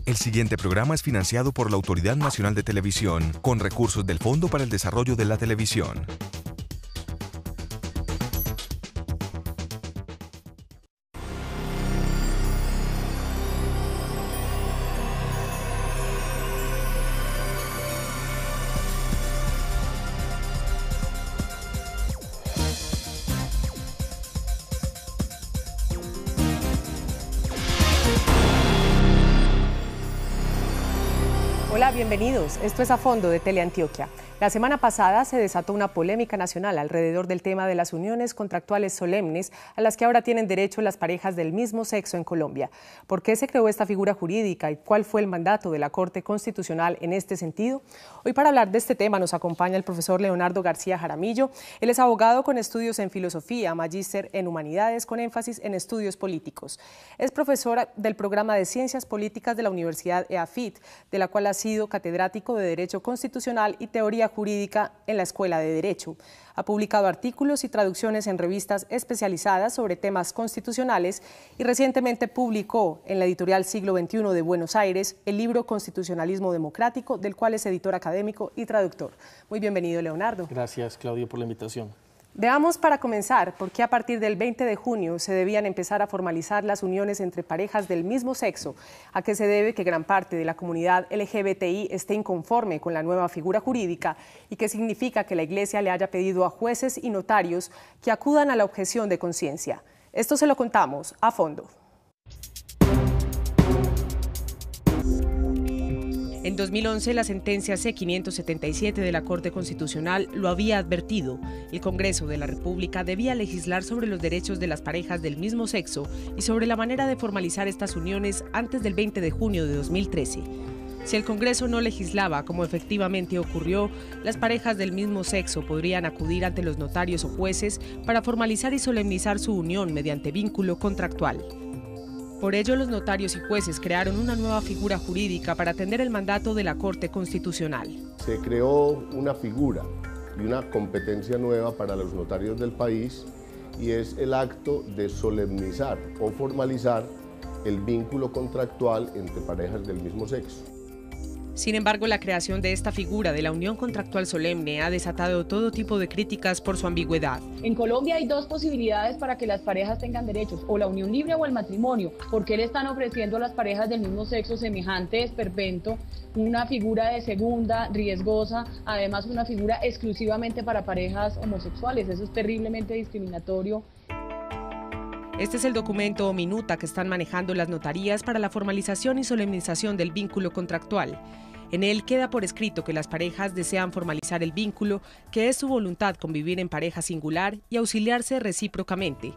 El siguiente programa es financiado por la Autoridad Nacional de Televisión, con recursos del Fondo para el Desarrollo de la Televisión. Hola, bienvenidos. Esto es A Fondo de Teleantioquia. La semana pasada se desató una polémica nacional alrededor del tema de las uniones contractuales solemnes a las que ahora tienen derecho las parejas del mismo sexo en Colombia. ¿Por qué se creó esta figura jurídica y cuál fue el mandato de la Corte Constitucional en este sentido? Hoy para hablar de este tema nos acompaña el profesor Leonardo García Jaramillo. Él es abogado con estudios en filosofía, magíster en humanidades con énfasis en estudios políticos. Es profesor del programa de Ciencias Políticas de la Universidad EAFIT, de la cual ha sido catedrático de Derecho Constitucional y Teoría Jurídica en la Escuela de Derecho. Ha publicado artículos y traducciones en revistas especializadas sobre temas constitucionales y recientemente publicó en la editorial Siglo XXI de Buenos Aires el libro Constitucionalismo Democrático, del cual es editor académico y traductor. Muy bienvenido, Leonardo. Gracias, Claudio, por la invitación. Veamos para comenzar por qué a partir del 20 de junio se debían empezar a formalizar las uniones entre parejas del mismo sexo, a qué se debe que gran parte de la comunidad LGBTI esté inconforme con la nueva figura jurídica y qué significa que la Iglesia le haya pedido a jueces y notarios que acudan a la objeción de conciencia. Esto se lo contamos a fondo. En 2011, la sentencia C-577 de la Corte Constitucional lo había advertido. El Congreso de la República debía legislar sobre los derechos de las parejas del mismo sexo y sobre la manera de formalizar estas uniones antes del 20 de junio de 2013. Si el Congreso no legislaba, como efectivamente ocurrió, las parejas del mismo sexo podrían acudir ante los notarios o jueces para formalizar y solemnizar su unión mediante vínculo contractual. Por ello, los notarios y jueces crearon una nueva figura jurídica para atender el mandato de la Corte Constitucional. Se creó una figura y una competencia nueva para los notarios del país y es el acto de solemnizar o formalizar el vínculo contractual entre parejas del mismo sexo. Sin embargo, la creación de esta figura de la unión contractual solemne ha desatado todo tipo de críticas por su ambigüedad. En Colombia hay dos posibilidades para que las parejas tengan derechos, o la unión libre o el matrimonio. ¿Por qué le están ofreciendo a las parejas del mismo sexo semejante esperpento, una figura de segunda, riesgosa, además una figura exclusivamente para parejas homosexuales? Eso es terriblemente discriminatorio. Este es el documento o minuta que están manejando las notarías para la formalización y solemnización del vínculo contractual. En él queda por escrito que las parejas desean formalizar el vínculo, que es su voluntad convivir en pareja singular y auxiliarse recíprocamente.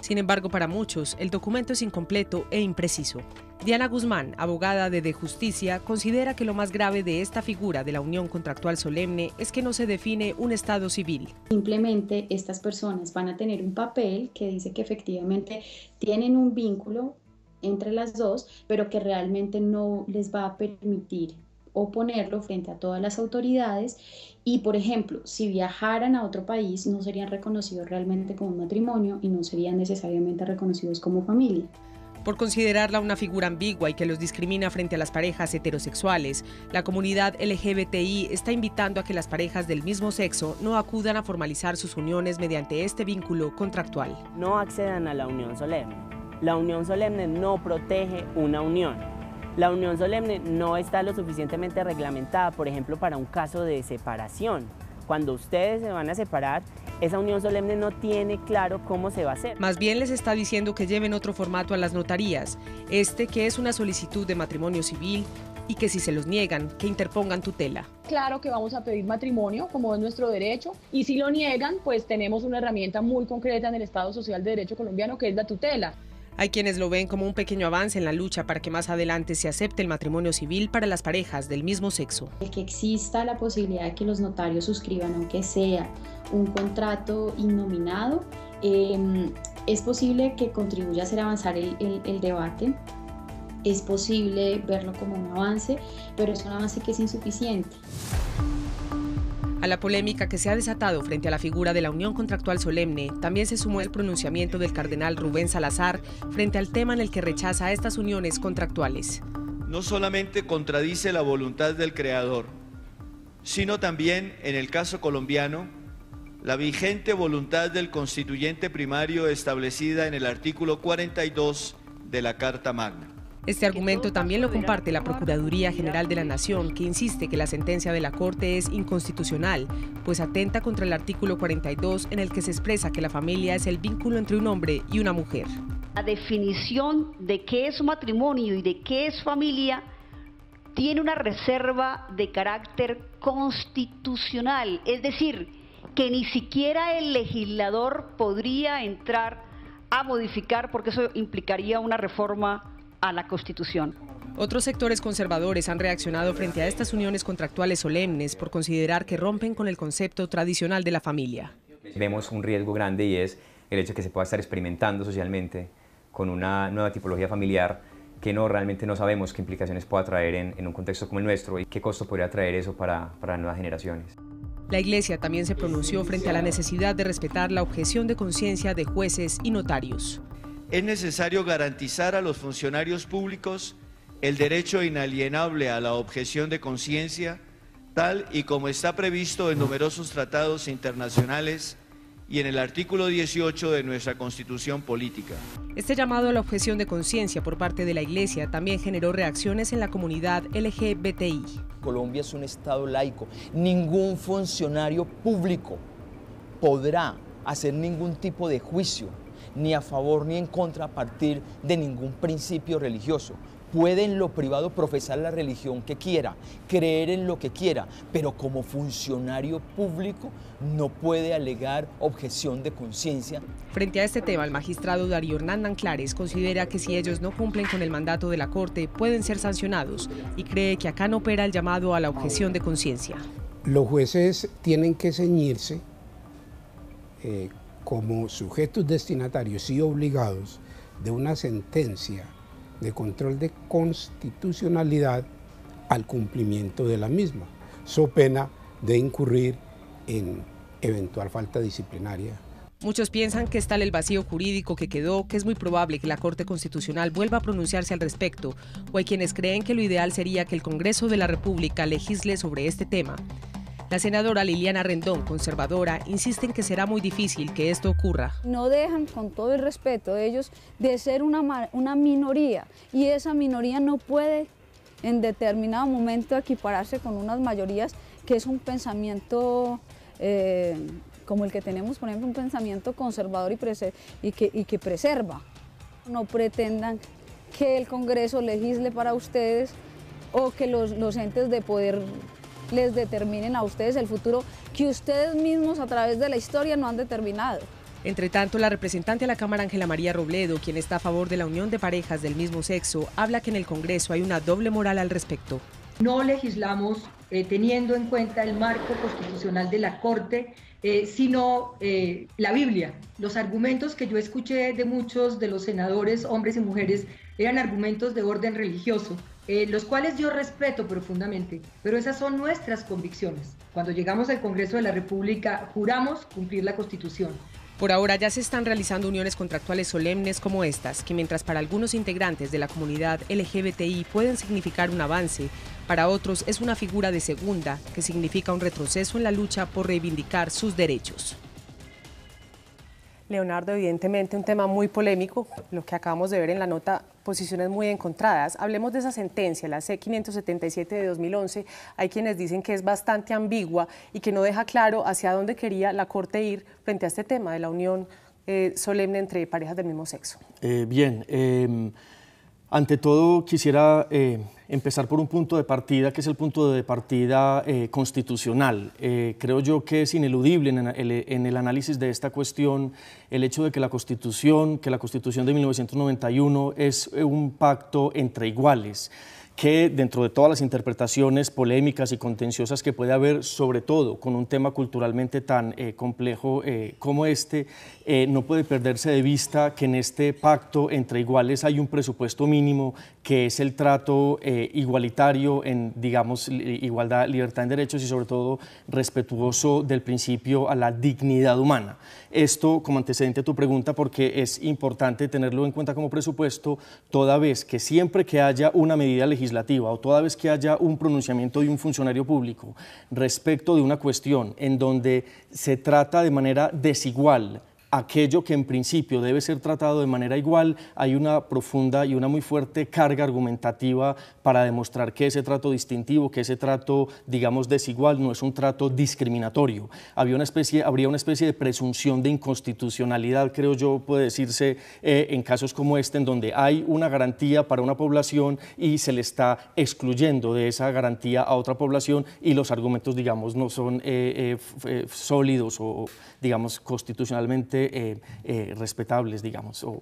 Sin embargo, para muchos, el documento es incompleto e impreciso. Diana Guzmán, abogada de Justicia, considera que lo más grave de esta figura de la unión contractual solemne es que no se define un estado civil. Simplemente estas personas van a tener un papel que dice que efectivamente tienen un vínculo entre las dos, pero que realmente no les va a permitir oponerlo frente a todas las autoridades y, por ejemplo, si viajaran a otro país no serían reconocidos realmente como matrimonio y no serían necesariamente reconocidos como familia. Por considerarla una figura ambigua y que los discrimina frente a las parejas heterosexuales, la comunidad LGBTI está invitando a que las parejas del mismo sexo no acudan a formalizar sus uniones mediante este vínculo contractual. No accedan a la unión solemne. La unión solemne no protege una unión. La unión solemne no está lo suficientemente reglamentada, por ejemplo, para un caso de separación. Cuando ustedes se van a separar, esa unión solemne no tiene claro cómo se va a hacer. Más bien les está diciendo que lleven otro formato a las notarías, que es una solicitud de matrimonio civil y que si se los niegan, que interpongan tutela. Claro que vamos a pedir matrimonio, como es nuestro derecho, y si lo niegan, pues tenemos una herramienta muy concreta en el Estado Social de Derecho colombiano, que es la tutela. Hay quienes lo ven como un pequeño avance en la lucha para que más adelante se acepte el matrimonio civil para las parejas del mismo sexo. El que exista la posibilidad de que los notarios suscriban, aunque sea un contrato innominado, es posible que contribuya a hacer avanzar el debate. Es posible verlo como un avance, pero es un avance que es insuficiente. A la polémica que se ha desatado frente a la figura de la unión contractual solemne, también se sumó el pronunciamiento del cardenal Rubén Salazar frente al tema en el que rechaza estas uniones contractuales. no solamente contradice la voluntad del creador, sino también, en el caso colombiano, la vigente voluntad del constituyente primario establecida en el artículo 42 de la Carta Magna. Este argumento también lo comparte la Procuraduría General de la Nación, que insiste que la sentencia de la Corte es inconstitucional, pues atenta contra el artículo 42 en el que se expresa que la familia es el vínculo entre un hombre y una mujer. La definición de qué es matrimonio y de qué es familia tiene una reserva de carácter constitucional, es decir, que ni siquiera el legislador podría entrar a modificar porque eso implicaría una reforma a la Constitución. Otros sectores conservadores han reaccionado frente a estas uniones contractuales solemnes por considerar que rompen con el concepto tradicional de la familia. Vemos un riesgo grande y es el hecho de que se pueda estar experimentando socialmente con una nueva tipología familiar que realmente no sabemos qué implicaciones pueda traer en un contexto como el nuestro y qué costo podría traer eso para las nuevas generaciones. La Iglesia también se pronunció frente a la necesidad de respetar la objeción de conciencia de jueces y notarios. Es necesario garantizar a los funcionarios públicos el derecho inalienable a la objeción de conciencia, tal y como está previsto en numerosos tratados internacionales y en el artículo 18 de nuestra Constitución Política. Este llamado a la objeción de conciencia por parte de la Iglesia también generó reacciones en la comunidad LGBTI. Colombia es un Estado laico. Ningún funcionario público podrá hacer ningún tipo de juicio, ni a favor ni en contra, a partir de ningún principio religioso. Puede en lo privado profesar la religión que quiera, creer en lo que quiera, pero como funcionario público no puede alegar objeción de conciencia. Frente a este tema, el magistrado Darío Hernán Anclares considera que si ellos no cumplen con el mandato de la Corte, pueden ser sancionados y cree que acá no opera el llamado a la objeción de conciencia. Los jueces tienen que ceñirse como sujetos destinatarios y obligados de una sentencia de control de constitucionalidad al cumplimiento de la misma, so pena de incurrir en eventual falta disciplinaria. Muchos piensan que es tal el vacío jurídico que quedó que es muy probable que la Corte Constitucional vuelva a pronunciarse al respecto, o hay quienes creen que lo ideal sería que el Congreso de la República legisle sobre este tema. La senadora Liliana Rendón, conservadora, insiste en que será muy difícil que esto ocurra. No dejan, con todo el respeto de ellos, de ser una minoría, y esa minoría no puede en determinado momento equipararse con unas mayorías, que es un pensamiento como el que tenemos, por ejemplo, un pensamiento conservador y que preserva. No pretendan que el Congreso legisle para ustedes o que los entes de poder les determinen a ustedes el futuro que ustedes mismos a través de la historia no han determinado. Entre tanto, la representante a la Cámara, Ángela María Robledo, quien está a favor de la unión de parejas del mismo sexo, habla que en el Congreso hay una doble moral al respecto. No legislamos teniendo en cuenta el marco constitucional de la Corte, sino la Biblia. Los argumentos que yo escuché de muchos de los senadores, hombres y mujeres, eran argumentos de orden religioso, los cuales yo respeto profundamente, pero esas son nuestras convicciones. Cuando llegamos al Congreso de la República, juramos cumplir la Constitución. Por ahora ya se están realizando uniones contractuales solemnes como estas, que mientras para algunos integrantes de la comunidad LGBTI pueden significar un avance, para otros es una figura de segunda, que significa un retroceso en la lucha por reivindicar sus derechos. Leonardo, evidentemente un tema muy polémico, lo que acabamos de ver en la nota, posiciones muy encontradas. Hablemos de esa sentencia, la C-577 de 2011. Hay quienes dicen que es bastante ambigua y que no deja claro hacia dónde quería la Corte ir frente a este tema de la unión solemne entre parejas del mismo sexo. Ante todo quisiera empezar por un punto de partida, que es el punto de partida constitucional. Creo yo que es ineludible en el análisis de esta cuestión el hecho de que la Constitución de 1991 es un pacto entre iguales, que dentro de todas las interpretaciones polémicas y contenciosas que puede haber, sobre todo con un tema culturalmente tan complejo como este, no puede perderse de vista que en este pacto entre iguales hay un presupuesto mínimo que es el trato igualitario en, digamos, igualdad, libertad en derechos y sobre todo respetuoso del principio a la dignidad humana. Esto como antecedente a tu pregunta, porque es importante tenerlo en cuenta como presupuesto, toda vez que siempre que haya una medida legislativa legislativa o toda vez que haya un pronunciamiento de un funcionario público respecto de una cuestión en donde se trata de manera desigual aquello que en principio debe ser tratado de manera igual, hay una profunda y una muy fuerte carga argumentativa para demostrar que ese trato distintivo, que ese trato, digamos, desigual, no es un trato discriminatorio. Habría una especie de presunción de inconstitucionalidad, creo yo, puede decirse, en casos como este, en donde hay una garantía para una población y se le está excluyendo de esa garantía a otra población y los argumentos, digamos, no son sólidos o, digamos, constitucionalmente respetables, digamos, o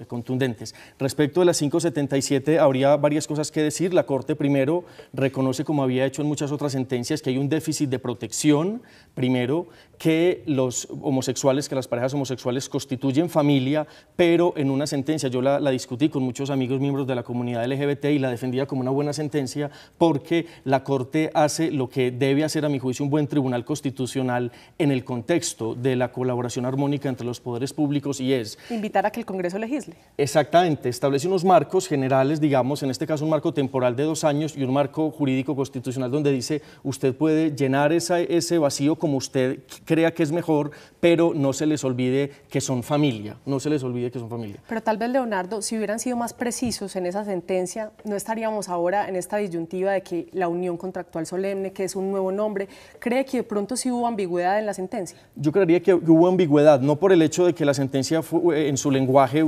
contundentes. Respecto de la 577, habría varias cosas que decir. La Corte primero reconoce, como había hecho en muchas otras sentencias, que hay un déficit de protección, primero, que los homosexuales, que las parejas homosexuales constituyen familia, pero en una sentencia, yo la discutí con muchos amigos miembros de la comunidad LGBT y la defendía como una buena sentencia porque la Corte hace lo que debe hacer, a mi juicio, un buen tribunal constitucional en el contexto de la colaboración armónica entre los poderes públicos, y es invitar a que el Congreso legisle. Exactamente, establece unos marcos generales, digamos, en este caso un marco temporal de 2 años y un marco jurídico constitucional donde dice usted puede llenar ese vacío como usted crea que es mejor, pero no se les olvide que son familia, no se les olvide que son familia. Pero tal vez, Leonardo, si hubieran sido más precisos en esa sentencia, no estaríamos ahora en esta disyuntiva de que la unión contractual solemne, que es un nuevo nombre. ¿Cree que de pronto sí hubo ambigüedad en la sentencia? Yo creería que hubo ambigüedad, no por el hecho de que la sentencia en su lenguaje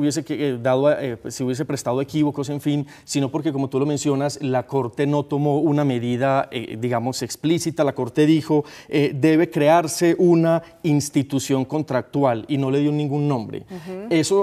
se hubiese prestado equívocos, en fin, sino porque, como tú lo mencionas, la Corte no tomó una medida, digamos, explícita. La Corte dijo, debe crearse una institución contractual y no le dio ningún nombre.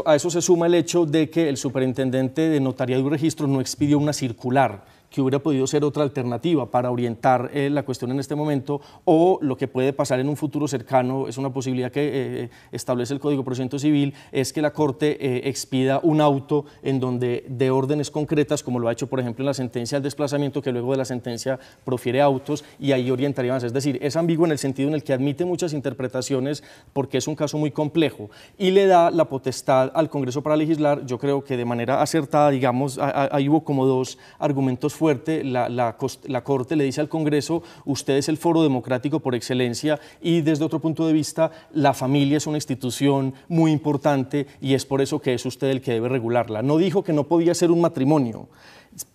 A eso se suma el hecho de que el superintendente de Notariado y Registro no expidió una circular, que hubiera podido ser otra alternativa para orientar la cuestión en este momento, o lo que puede pasar en un futuro cercano, es una posibilidad que establece el Código de Procedimiento Civil, es que la Corte expida un auto en donde de órdenes concretas, como lo ha hecho por ejemplo en la sentencia del desplazamiento, que luego de la sentencia profiere autos y ahí orientaría más. Es decir, es ambiguo en el sentido en el que admite muchas interpretaciones porque es un caso muy complejo y le da la potestad al Congreso para legislar. Yo creo que de manera acertada, digamos, ahí hubo como 2 argumentos fuerte. La Corte le dice al Congreso, usted es el foro democrático por excelencia y desde otro punto de vista la familia es una institución muy importante y es por eso que es usted el que debe regularla. No dijo que no podía ser un matrimonio,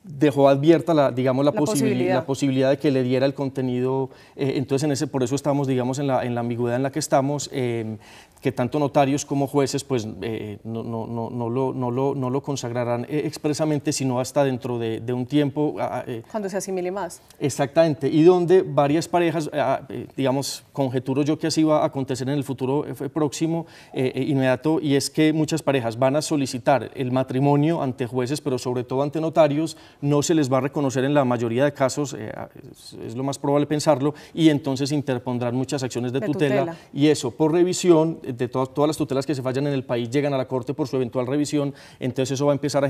dejó abierta la posibilidad de que le diera el contenido. Entonces por eso estamos, digamos, en la ambigüedad en la que estamos, que tanto notarios como jueces pues no lo consagrarán expresamente, sino hasta dentro de un tiempo. Cuando se asimile más. Exactamente, y donde varias parejas, digamos, conjeturo yo que así va a acontecer en el futuro próximo, inmediato, y es que muchas parejas van a solicitar el matrimonio ante jueces, pero sobre todo ante notarios. No se les va a reconocer en la mayoría de casos, es lo más probable pensarlo, y entonces interpondrán muchas acciones de tutela, y eso por revisión de todas las tutelas que se fallan en el país llegan a la Corte por su eventual revisión. Entonces eso va a empezar a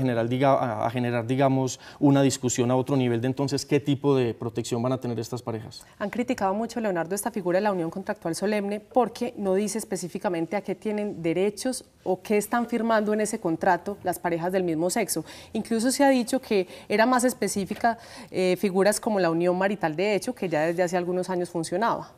generar, digamos, una discusión a otro nivel de entonces qué tipo de protección van a tener estas parejas. Han criticado mucho, Leonardo, esta figura de la unión contractual solemne porque no dice específicamente a qué tienen derechos o qué están firmando en ese contrato las parejas del mismo sexo. Incluso se ha dicho que era más específica figuras como la unión marital de hecho, que ya desde hace algunos años funcionaba.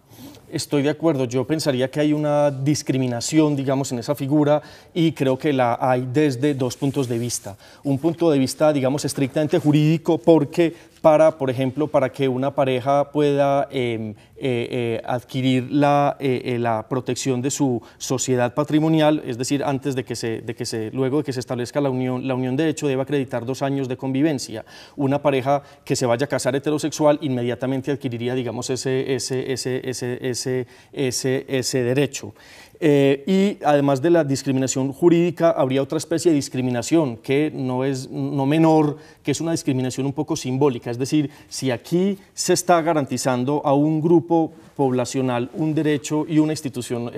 Estoy de acuerdo, yo pensaría que hay una discriminación, digamos, en esa figura, y creo que la hay desde 2 puntos de vista. Un punto de vista, digamos, estrictamente jurídico, porque por ejemplo, para que una pareja pueda adquirir la protección de su sociedad patrimonial, es decir, antes luego de que se establezca la unión de hecho, debe acreditar 2 años de convivencia. Una pareja que se vaya a casar heterosexual inmediatamente adquiriría, digamos, ese derecho. Y además de la discriminación jurídica, habría otra especie de discriminación que no menor, que es una discriminación un poco simbólica. Es decir, si aquí se está garantizando a un grupo poblacional un derecho y una institución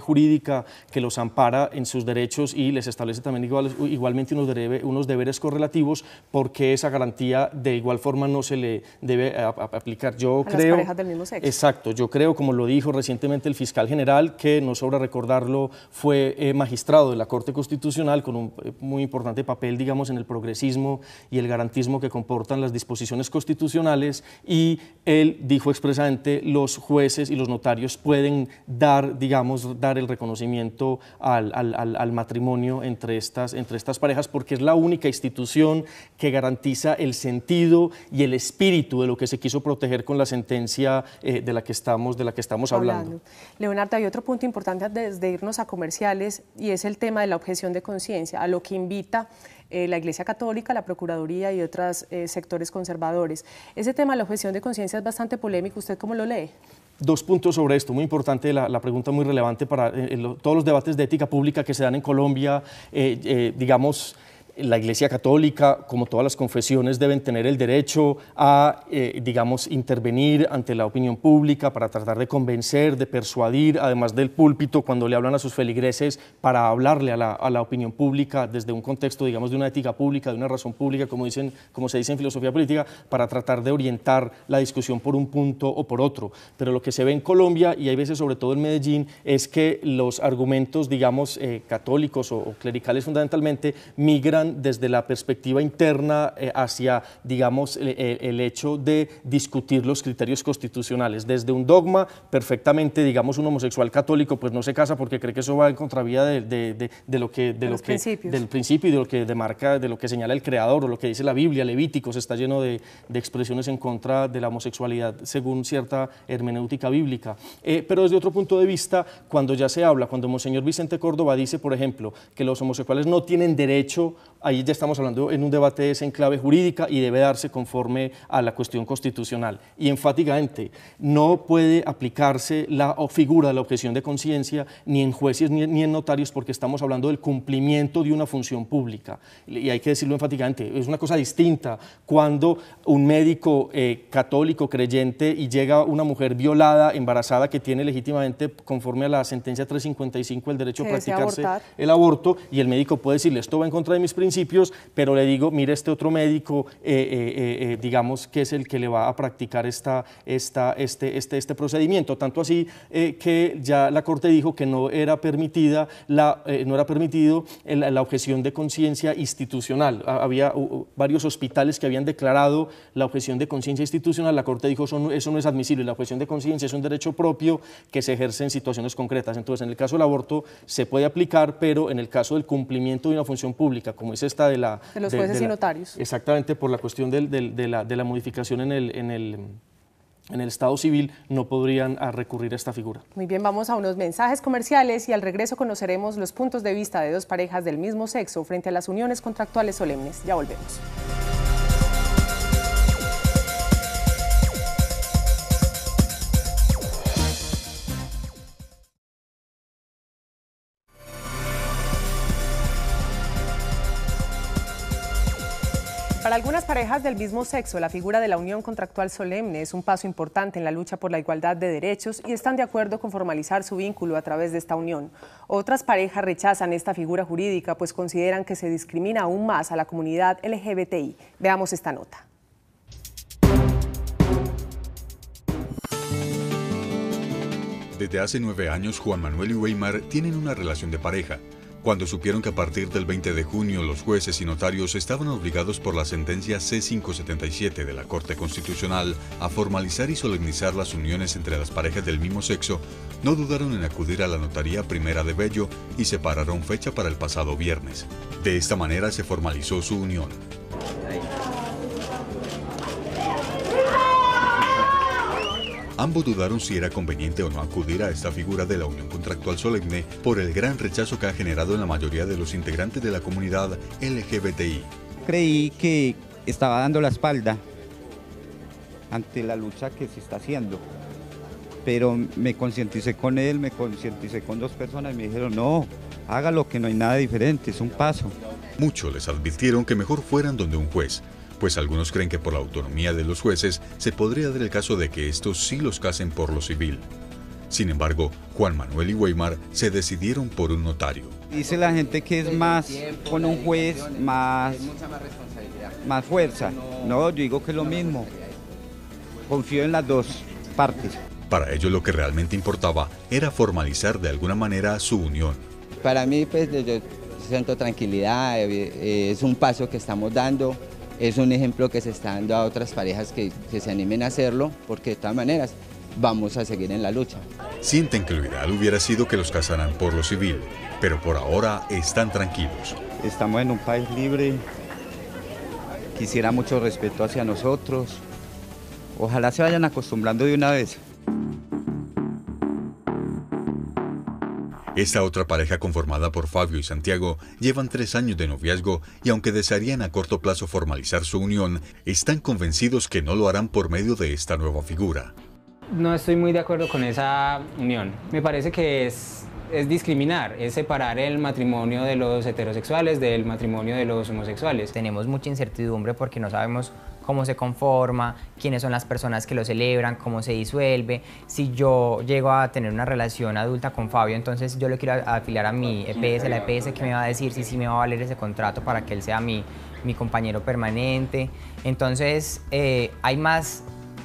jurídica que los ampara en sus derechos y les establece también igualmente unos deberes correlativos, porque esa garantía de igual forma no se le debe aplicar. Yo creo, las parejas del mismo sexo. Exacto, yo creo, como lo dijo recientemente el fiscal general, que no sobra recordarlo, fue magistrado de la Corte Constitucional con un muy importante papel, digamos, en el progresismo y el garantismo que comportan las disposiciones constitucionales, y él dijo expresamente: los jueces y los notarios pueden dar, digamos, dar el reconocimiento al matrimonio entre estas parejas, porque es la única institución que garantiza el sentido y el espíritu de lo que se quiso proteger con la sentencia de la que estamos hablando. Leonardo, hay otro punto importante antes de irnos a comerciales, y es el tema de la objeción de conciencia, a lo que invita la Iglesia Católica, la Procuraduría y otros sectores conservadores. Ese tema de la objeción de conciencia es bastante polémico. ¿Usted cómo lo lee? Dos puntos sobre esto, muy importante, la pregunta muy relevante para todos los debates de ética pública que se dan en Colombia. Digamos, la Iglesia Católica, como todas las confesiones, deben tener el derecho a, digamos, intervenir ante la opinión pública para tratar de convencer, de persuadir, además del púlpito, cuando le hablan a sus feligreses, para hablarle a la opinión pública desde un contexto, digamos, de una ética pública, de una razón pública, como se dice en filosofía política, para tratar de orientar la discusión por un punto o por otro. Pero lo que se ve en Colombia, y hay veces sobre todo en Medellín, es que los argumentos, digamos, católicos o clericales fundamentalmente, migran desde la perspectiva interna hacia, digamos, el hecho de discutir los criterios constitucionales. Desde un dogma, perfectamente, digamos, un homosexual católico pues no se casa porque cree que eso va en contravía del principio y de lo que demarca, de lo que señala el Creador, o lo que dice la Biblia. Levíticos está lleno de expresiones en contra de la homosexualidad según cierta hermenéutica bíblica. Pero desde otro punto de vista, cuando ya se habla, cuando Monseñor Vicente Córdoba dice, por ejemplo, que los homosexuales no tienen derecho, ahí ya estamos hablando en un debate en clave jurídica y debe darse conforme a la cuestión constitucional. Y enfáticamente, no puede aplicarse la figura de la objeción de conciencia ni en jueces ni en notarios, porque estamos hablando del cumplimiento de una función pública. Y hay que decirlo enfáticamente, es una cosa distinta cuando un médico católico creyente y llega una mujer violada, embarazada, que tiene legítimamente, conforme a la sentencia 355, el derecho a practicarse el aborto, y el médico puede decirle: esto va en contra de mis principios, pero le digo, mire, este otro médico, digamos, que es el que le va a practicar este procedimiento. Tanto así que ya la Corte dijo que no era permitido la objeción de conciencia institucional. Había varios hospitales que habían declarado la objeción de conciencia institucional. La Corte dijo: eso no es admisible. La objeción de conciencia es un derecho propio que se ejerce en situaciones concretas. Entonces, en el caso del aborto se puede aplicar, pero en el caso del cumplimiento de una función pública, como es esta de los jueces y notarios. Exactamente, por la cuestión de la modificación en el Estado civil, no podrían recurrir a esta figura. Muy bien, vamos a unos mensajes comerciales y al regreso conoceremos los puntos de vista de dos parejas del mismo sexo frente a las uniones contractuales solemnes. Ya volvemos. Para algunas parejas del mismo sexo, la figura de la unión contractual solemne es un paso importante en la lucha por la igualdad de derechos y están de acuerdo con formalizar su vínculo a través de esta unión. Otras parejas rechazan esta figura jurídica, pues consideran que se discrimina aún más a la comunidad LGBTI. Veamos esta nota. Desde hace 9 años, Juan Manuel y Weimar tienen una relación de pareja. Cuando supieron que a partir del 20 de junio los jueces y notarios estaban obligados por la sentencia C577 de la Corte Constitucional a formalizar y solemnizar las uniones entre las parejas del mismo sexo, no dudaron en acudir a la Notaría Primera de Bello y separaron fecha para el pasado viernes. De esta manera se formalizó su unión. Ambos dudaron si era conveniente o no acudir a esta figura de la unión contractual solemne por el gran rechazo que ha generado en la mayoría de los integrantes de la comunidad LGBTI. Creí que estaba dando la espalda ante la lucha que se está haciendo, pero me concienticé con él, me concienticé con 2 personas y me dijeron: no, hágalo, que no hay nada diferente, es un paso. Muchos les advirtieron que mejor fueran donde un juez, pues algunos creen que por la autonomía de los jueces se podría dar el caso de que estos sí los casen por lo civil. Sin embargo, Juan Manuel y Weimar se decidieron por un notario. Dice la gente que es más con un juez, más fuerza. No, yo digo que es lo mismo. Confío en las dos partes. Para ellos lo que realmente importaba era formalizar de alguna manera su unión. Para mí, pues, yo siento tranquilidad, es un paso que estamos dando, es un ejemplo que se está dando a otras parejas que se animen a hacerlo, porque de todas maneras vamos a seguir en la lucha. Sienten que lo ideal hubiera sido que los casaran por lo civil, pero por ahora están tranquilos. Estamos en un país libre, quisiera mucho respeto hacia nosotros, ojalá se vayan acostumbrando de una vez. Esta otra pareja, conformada por Fabio y Santiago, llevan 3 años de noviazgo y aunque desearían a corto plazo formalizar su unión, están convencidos que no lo harán por medio de esta nueva figura. No estoy muy de acuerdo con esa unión. Me parece que es discriminar, es separar el matrimonio de los heterosexuales del matrimonio de los homosexuales. Tenemos mucha incertidumbre porque no sabemos cómo se conforma, quiénes son las personas que lo celebran, cómo se disuelve. Si yo llego a tener una relación adulta con Fabio, entonces yo lo quiero afiliar a mi EPS, la EPS que me va a decir si sí me va a valer ese contrato para que él sea mi compañero permanente. Entonces hay más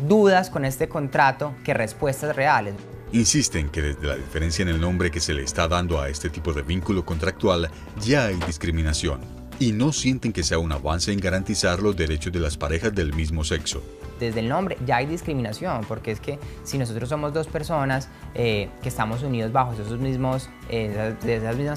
dudas con este contrato que respuestas reales. Insisten que desde la diferencia en el nombre que se le está dando a este tipo de vínculo contractual ya hay discriminación y no sienten que sea un avance en garantizar los derechos de las parejas del mismo sexo. Desde el nombre ya hay discriminación, porque es que si nosotros somos dos personas que estamos unidos bajo esas mismas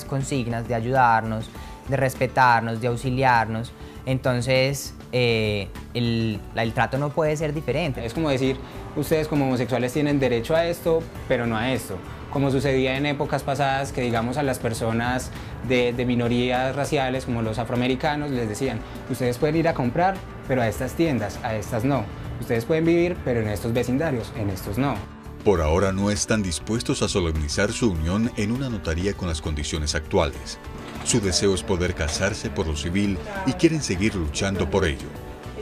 consignas de ayudarnos, de respetarnos, de auxiliarnos, entonces el trato no puede ser diferente. Es como decir, ustedes como homosexuales tienen derecho a esto, pero no a esto. Como sucedía en épocas pasadas que, digamos, a las personas de minorías raciales, como los afroamericanos, les decían, ustedes pueden ir a comprar, pero a estas tiendas, a estas no. Ustedes pueden vivir, pero en estos vecindarios, en estos no. Por ahora no están dispuestos a solemnizar su unión en una notaría con las condiciones actuales. Su deseo es poder casarse por lo civil y quieren seguir luchando por ello.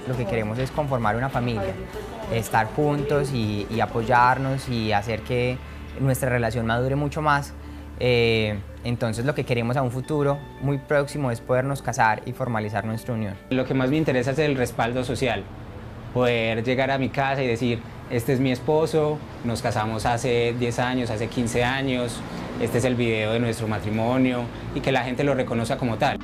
Lo que queremos es conformar una familia, estar juntos y apoyarnos y hacer que nuestra relación madure mucho más. Entonces lo que queremos a un futuro muy próximo es podernos casar y formalizar nuestra unión. Lo que más me interesa es el respaldo social, poder llegar a mi casa y decir, este es mi esposo, nos casamos hace 10 años, hace 15 años, este es el video de nuestro matrimonio y que la gente lo reconozca como tal.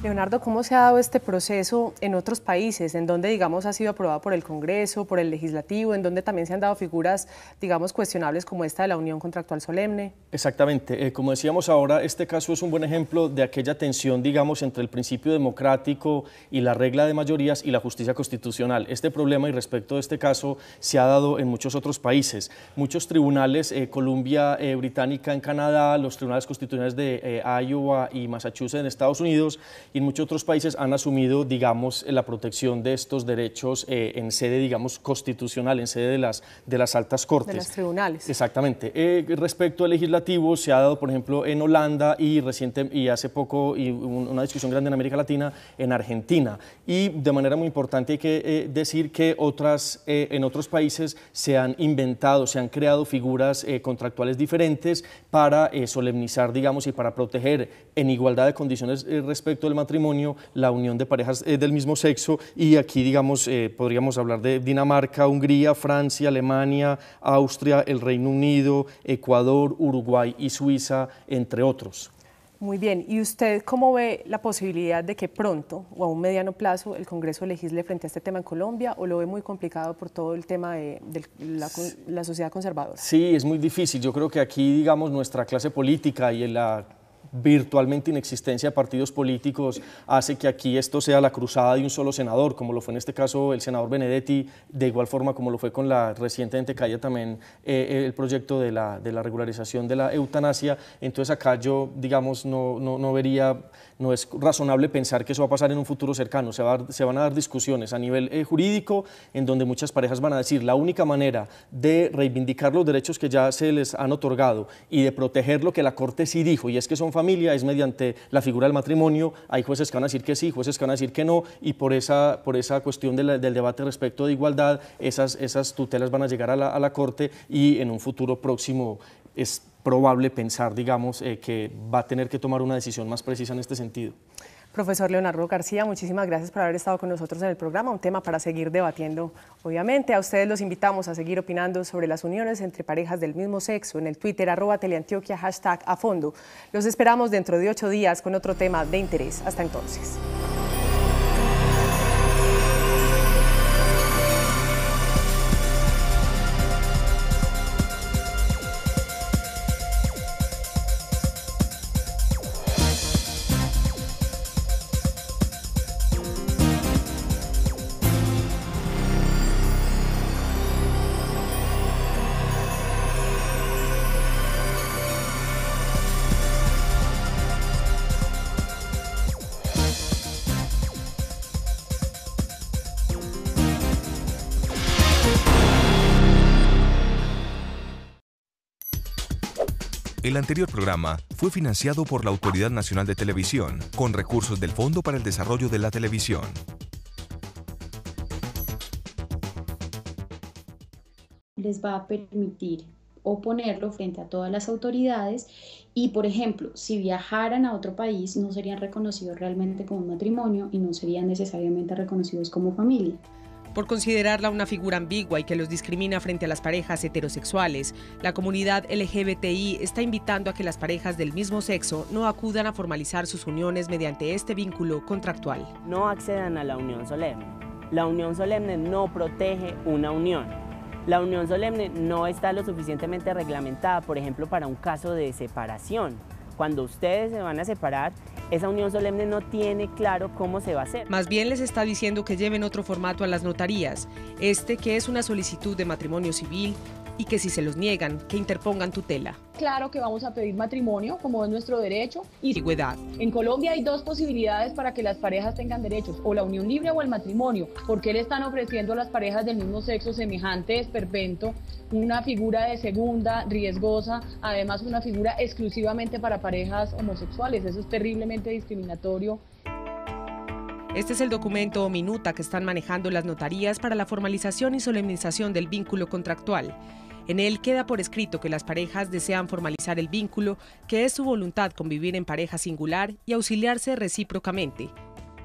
Leonardo, ¿cómo se ha dado este proceso en otros países, en donde, digamos, ha sido aprobado por el Congreso, por el Legislativo, en donde también se han dado figuras, digamos, cuestionables como esta de la unión contractual solemne? Exactamente. Como decíamos ahora, este caso es un buen ejemplo de aquella tensión, digamos, entre el principio democrático y la regla de mayorías y la justicia constitucional. Este problema y respecto de este caso se ha dado en muchos otros países. Muchos tribunales, Columbia Británica en Canadá, los tribunales constitucionales de Iowa y Massachusetts en Estados Unidos, y en muchos otros países han asumido, digamos, la protección de estos derechos en sede, digamos, constitucional, en sede de las altas cortes. De los tribunales. Exactamente. Respecto al legislativo, se ha dado, por ejemplo, en Holanda y hace poco, y una discusión grande en América Latina, en Argentina. Y de manera muy importante hay que decir que en otros países se han inventado, se han creado figuras contractuales diferentes para solemnizar, digamos, y para proteger en igualdad de condiciones respecto del matrimonio, la unión de parejas del mismo sexo, y aquí, digamos, podríamos hablar de Dinamarca, Hungría, Francia, Alemania, Austria, el Reino Unido, Ecuador, Uruguay y Suiza, entre otros. Muy bien, ¿y usted cómo ve la posibilidad de que pronto o a un mediano plazo el Congreso legisle frente a este tema en Colombia, o lo ve muy complicado por todo el tema de la sociedad conservadora? Sí, es muy difícil. Yo creo que aquí, digamos, nuestra clase política y la virtualmente inexistencia de partidos políticos hace que aquí esto sea la cruzada de un solo senador, como lo fue en este caso el senador Benedetti, de igual forma como lo fue con la recientemente caída también el proyecto de la regularización de la eutanasia. Entonces acá yo, digamos, no vería, no es razonable pensar que eso va a pasar en un futuro cercano. Se van a dar discusiones a nivel jurídico, en donde muchas parejas van a decir la única manera de reivindicar los derechos que ya se les han otorgado y de proteger lo que la Corte sí dijo, y es que son familia, es mediante la figura del matrimonio. Hay jueces que van a decir que sí, jueces que van a decir que no, y por esa cuestión del debate respecto de igualdad, esas tutelas van a llegar a la Corte, y en un futuro próximo es probable pensar, digamos, que va a tener que tomar una decisión más precisa en este sentido. Profesor Leonardo García, muchísimas gracias por haber estado con nosotros en el programa, un tema para seguir debatiendo, obviamente. A ustedes los invitamos a seguir opinando sobre las uniones entre parejas del mismo sexo en el Twitter @Teleantioquia, #afondo. Los esperamos dentro de 8 días con otro tema de interés. Hasta entonces. El anterior programa fue financiado por la Autoridad Nacional de Televisión, con recursos del Fondo para el Desarrollo de la Televisión. Les va a permitir oponerlo frente a todas las autoridades y, por ejemplo, si viajaran a otro país no serían reconocidos realmente como matrimonio y no serían necesariamente reconocidos como familia. Por considerarla una figura ambigua y que los discrimina frente a las parejas heterosexuales, la comunidad LGBTI está invitando a que las parejas del mismo sexo no acudan a formalizar sus uniones mediante este vínculo contractual. No accedan a la unión solemne. La unión solemne no protege una unión. La unión solemne no está lo suficientemente reglamentada, por ejemplo, para un caso de separación. Cuando ustedes se van a separar, esa unión solemne no tiene claro cómo se va a hacer. Más bien les está diciendo que lleven otro formato a las notarías, que es una solicitud de matrimonio civil, y que si se los niegan, que interpongan tutela. Claro que vamos a pedir matrimonio, como es nuestro derecho. Y antigüedad. En Colombia hay 2 posibilidades para que las parejas tengan derechos, o la unión libre o el matrimonio. ¿Por qué le están ofreciendo a las parejas del mismo sexo semejante esperpento, una figura de segunda, riesgosa, además una figura exclusivamente para parejas homosexuales? Eso es terriblemente discriminatorio. Este es el documento o minuta que están manejando las notarías para la formalización y solemnización del vínculo contractual. En él queda por escrito que las parejas desean formalizar el vínculo, que es su voluntad convivir en pareja singular y auxiliarse recíprocamente.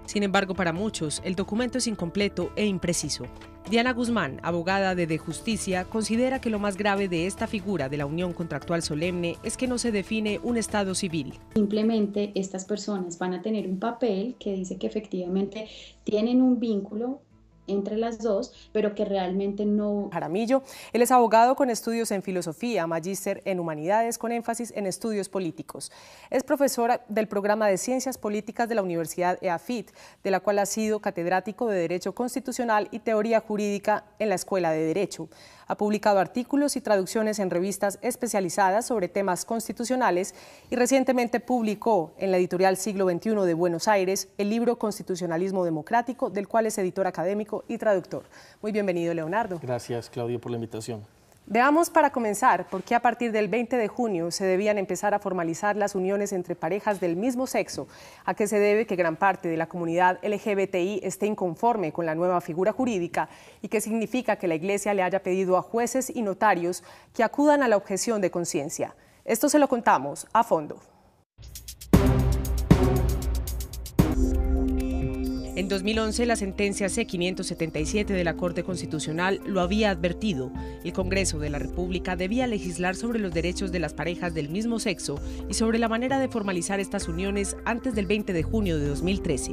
Sin embargo, para muchos, el documento es incompleto e impreciso. Diana Guzmán, abogada de Justicia, considera que lo más grave de esta figura de la unión contractual solemne es que no se define un estado civil. Simplemente estas personas van a tener un papel que dice que efectivamente tienen un vínculo entre las dos, pero que realmente no... Jaramillo, él es abogado con estudios en filosofía, magíster en humanidades con énfasis en estudios políticos. Es profesora del programa de Ciencias Políticas de la Universidad EAFIT, de la cual ha sido catedrático de Derecho Constitucional y Teoría Jurídica en la Escuela de Derecho. Ha publicado artículos y traducciones en revistas especializadas sobre temas constitucionales y recientemente publicó en la editorial Siglo XXI de Buenos Aires el libro Constitucionalismo Democrático, del cual es editor académico y traductor. Muy bienvenido, Leonardo. Gracias, Claudio, por la invitación. Veamos para comenzar por qué a partir del 20 de junio se debían empezar a formalizar las uniones entre parejas del mismo sexo, a qué se debe que gran parte de la comunidad LGBTI esté inconforme con la nueva figura jurídica y qué significa que la Iglesia le haya pedido a jueces y notarios que acudan a la objeción de conciencia. Esto se lo contamos a fondo. En 2011, la sentencia C-577 de la Corte Constitucional lo había advertido. El Congreso de la República debía legislar sobre los derechos de las parejas del mismo sexo y sobre la manera de formalizar estas uniones antes del 20 de junio de 2013.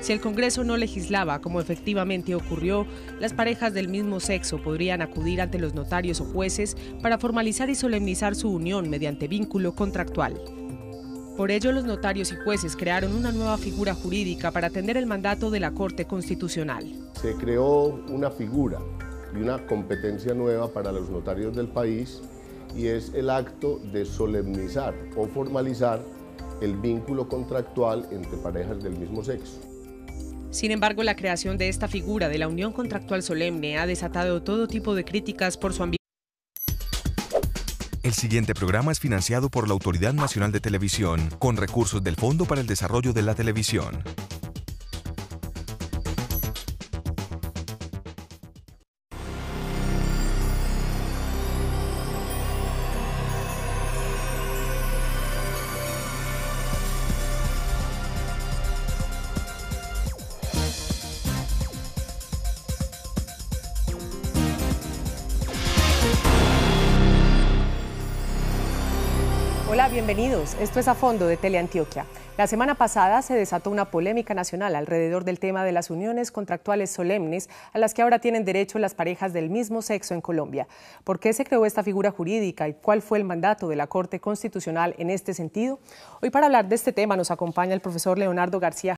Si el Congreso no legislaba, como efectivamente ocurrió, las parejas del mismo sexo podrían acudir ante los notarios o jueces para formalizar y solemnizar su unión mediante vínculo contractual. Por ello, los notarios y jueces crearon una nueva figura jurídica para atender el mandato de la Corte Constitucional. Se creó una figura y una competencia nueva para los notarios del país y es el acto de solemnizar o formalizar el vínculo contractual entre parejas del mismo sexo. Sin embargo, la creación de esta figura de la unión contractual solemne ha desatado todo tipo de críticas por su ambigüedad. El siguiente programa es financiado por la Autoridad Nacional de Televisión, con recursos del Fondo para el Desarrollo de la Televisión. Hola, bienvenidos. Esto es A Fondo de Teleantioquia. La semana pasada se desató una polémica nacional alrededor del tema de las uniones contractuales solemnes a las que ahora tienen derecho las parejas del mismo sexo en Colombia. ¿Por qué se creó esta figura jurídica y cuál fue el mandato de la Corte Constitucional en este sentido? Hoy para hablar de este tema nos acompaña el profesor Leonardo García